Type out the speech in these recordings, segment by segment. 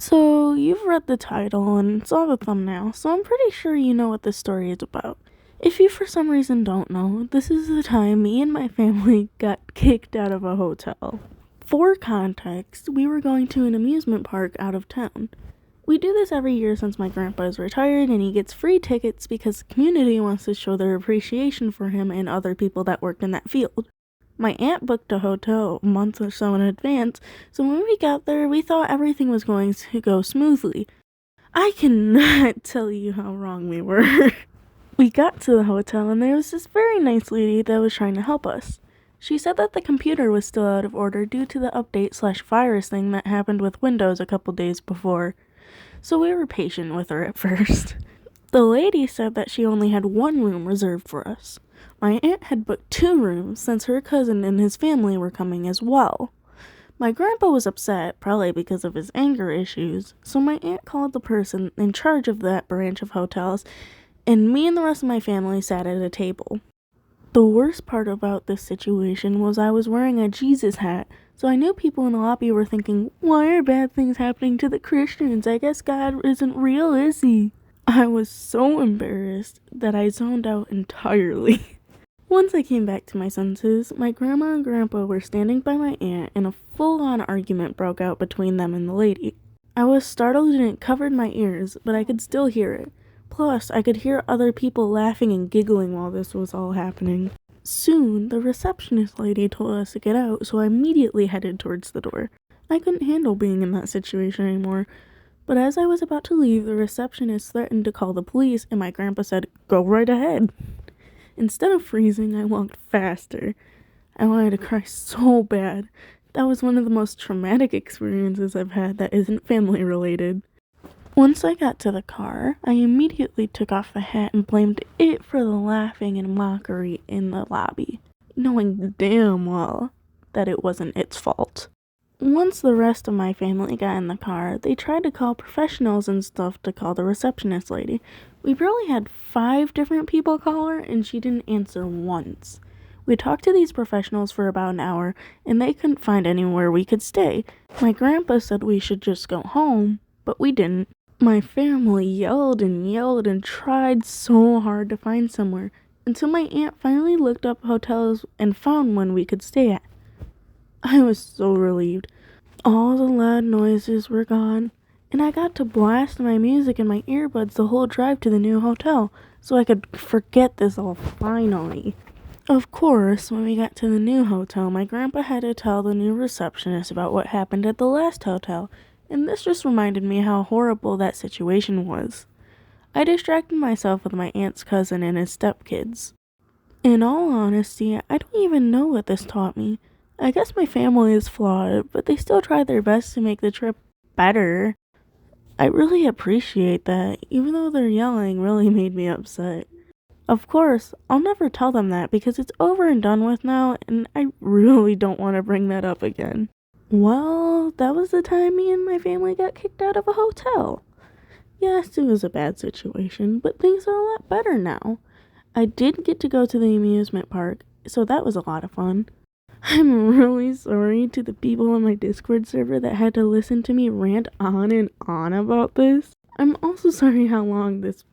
So, you've read the title and saw the thumbnail, so I'm pretty sure you know what this story is about. If you for some reason don't know, this is the time me and my family got kicked out of a hotel. For context, we were going to an amusement park out of town. We do this every year since my grandpa is retired and he gets free tickets because the community wants to show their appreciation for him and other people that worked in that field. My aunt booked a hotel a month or so in advance, so when we got there, we thought everything was going to go smoothly. I cannot tell you how wrong we were. We got to the hotel and there was this very nice lady that was trying to help us. She said that the computer was still out of order due to the update/virus thing that happened with Windows a couple days before. So we were patient with her at first. The lady said that she only had one room reserved for us. My aunt had booked 2 rooms since her cousin and his family were coming as well. My grandpa was upset, probably because of his anger issues, so my aunt called the person in charge of that branch of hotels, and me and the rest of my family sat at a table. The worst part about this situation was I was wearing a Jesus hat, so I knew people in the lobby were thinking, why are bad things happening to the Christians? I guess God isn't real, is he? I was so embarrassed that I zoned out entirely. Once I came back to my senses, my grandma and grandpa were standing by my aunt and a full-on argument broke out between them and the lady. I was startled and it covered my ears, but I could still hear it. Plus, I could hear other people laughing and giggling while this was all happening. Soon, the receptionist lady told us to get out, so I immediately headed towards the door. I couldn't handle being in that situation anymore, but as I was about to leave, the receptionist threatened to call the police and my grandpa said, "Go right ahead." Instead of freezing, I walked faster. I wanted to cry so bad. That was one of the most traumatic experiences I've had that isn't family related. Once I got to the car, I immediately took off the hat and blamed it for the laughing and mockery in the lobby, knowing damn well that it wasn't its fault. Once the rest of my family got in the car, they tried to call professionals and stuff to call the receptionist lady. We probably had 5 different people call her, and she didn't answer once. We talked to these professionals for about an hour, and they couldn't find anywhere we could stay. My grandpa said we should just go home, but we didn't. My family yelled and tried so hard to find somewhere, until my aunt finally looked up hotels and found one we could stay at. I was so relieved. All the loud noises were gone, and I got to blast my music in my earbuds the whole drive to the new hotel, so I could forget this all finally. Of course, when we got to the new hotel, my grandpa had to tell the new receptionist about what happened at the last hotel, and this just reminded me how horrible that situation was. I distracted myself with my aunt's cousin and his stepkids. In all honesty, I don't even know what this taught me. I guess my family is flawed, but they still tried their best to make the trip better. I really appreciate that, even though their yelling really made me upset. Of course, I'll never tell them that because it's over and done with now, and I really don't want to bring that up again. Well, that was the time me and my family got kicked out of a hotel. Yes, it was a bad situation, but things are a lot better now. I did get to go to the amusement park, so that was a lot of fun. I'm really sorry to the people on my Discord server that had to listen to me rant on and on about this. I'm also sorry how long this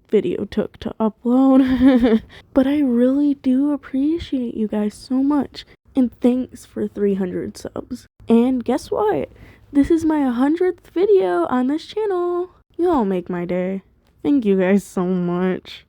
video took to upload. But I really do appreciate you guys so much. And thanks for 300 subs. And guess what? This is my 100th video on this channel. You all make my day. Thank you guys so much.